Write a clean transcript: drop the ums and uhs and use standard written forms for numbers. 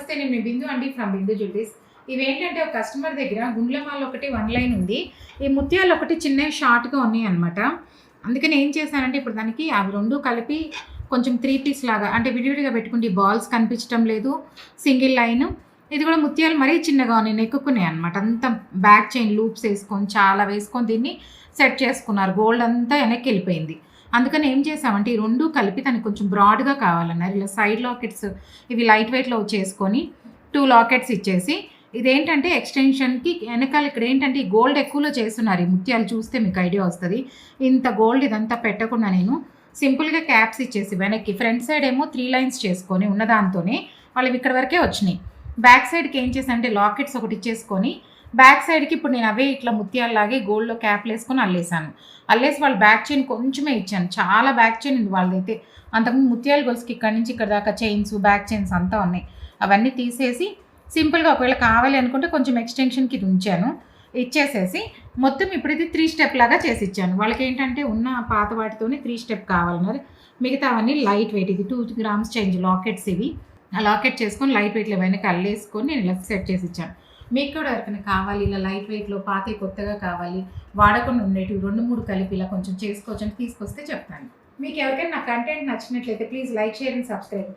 నమస్తే, నేను మీ బిందు అండి ఫ్రమ్ బిందు జ్యువెలరీస్. ఇవేంటంటే ఒక కస్టమర్ దగ్గర గుండ్లమాల ఒకటి 1 లైన్ ఉంది. ఈ ముత్యాలు ఒకటి చిన్నవి షార్ట్‌గా ఉన్నాయన్నమాట. అందుకని ఏం చేశానంటే ఇప్పుడు దానికి అవి 2 కలిపి కొంచెం 3 పీస్ లాగా అంటే విడివిడిగా పెట్టుకుంటే ఈ బాల్స్ కనిపించడం లేదు. Single line. ఇది కూడా ముత్యాలు మరీ చిన్నగా ఉన్నాయి, నెక్కుకున్నాయి అనమాట. అంతా బ్యాక్ చైన్ లూప్స్ వేసుకొని చాలా వేసుకొని దీన్ని సెట్ చేసుకున్నారు. గోల్డ్ అంతా వెనక్కి వెళ్ళిపోయింది. అందుకని ఏం చేసామంటే ఈ 2 కలిపి తనకి కొంచెం బ్రాడ్‌గా కావాలన్నారు. ఇలా సైడ్ లాకెట్స్ ఇవి లైట్ వెయిట్‌లో చేసుకొని 2 లాకెట్స్ ఇచ్చేసి ఇదేంటంటే ఎక్స్టెన్షన్‌కి వెనకాల ఇక్కడ ఏంటంటే ఈ గోల్డ్ ఎక్కువలో చేస్తున్నారు. ఈ ముత్యాలు చూస్తే మీకు ఐడియా వస్తది. ఇంత గోల్డ్ ఇదంతా పెట్టకుండా నేను సింపుల్‌గా క్యాప్స్ ఇచ్చేసి వెనక్కి ఫ్రంట్ సైడ్ ఏమో 3 లైన్స్ చేసుకొని ఉన్న దాంతోనే వాళ్ళవి ఇక్కడ వరకే వచ్చినాయి. బ్యాక్ సైడ్‌కి ఏం చేశానంటే లాకెట్స్ ఒకటి ఇచ్చేసుకొని బ్యాక్ సైడ్‌కి ఇప్పుడు నేను అవే ఇట్లా ముత్యాల్లాగే గోల్డ్‌లో క్యాప్‌లు వేసుకొని అల్లేసాను. అల్లేసి వాళ్ళ బ్యాక్ చైన్ కొంచెమే ఇచ్చాను. చాలా బ్యాక్ చైన్ ఉంది వాళ్ళదైతే. అంతకుముందు ముత్యాల గొలుసుకి ఇక్కడి నుంచి ఇక్కడ దాకా చైన్స్, బ్యాక్ చైన్స్ అంతా ఉన్నాయి. అవన్నీ తీసేసి సింపుల్‌గా ఒకవేళ కావాలి అనుకుంటే కొంచెం ఎక్స్టెన్షన్‌కి ఇది ఉంచాను. ఇచ్చేసేసి మొత్తం ఇప్పుడు ఇది 3 స్టెప్ లాగా చేసి ఇచ్చాను. వాళ్ళకి ఏంటంటే ఉన్న పాత వాటితోనే 3 స్టెప్ కావాలన్నారు. మిగతావన్నీ లైట్ వెయిట్. ఇది 2 గ్రామ్స్ చేంజ్ లాకెట్స్ ఇవి. ఆ లాకెట్ చేసుకొని లైట్ వెయిట్‌లో వెనక అల్లేసుకొని నేను ఇలా సెట్ చేసి ఇచ్చాను. మీకు కూడా ఎవరికైనా కావాలి ఇలా లైట్ వెయిట్‌లో పాతవి కొత్తగా కావాలి, వాడకుండా ఉండేటివి 2, 3 కలిపి ఇలా కొంచెం చేసుకోవచ్చని తీసుకొస్తే చెప్తాను. మీకు ఎవరికైనా నా కంటెంట్ నచ్చినట్లయితే please like, share and subscribe.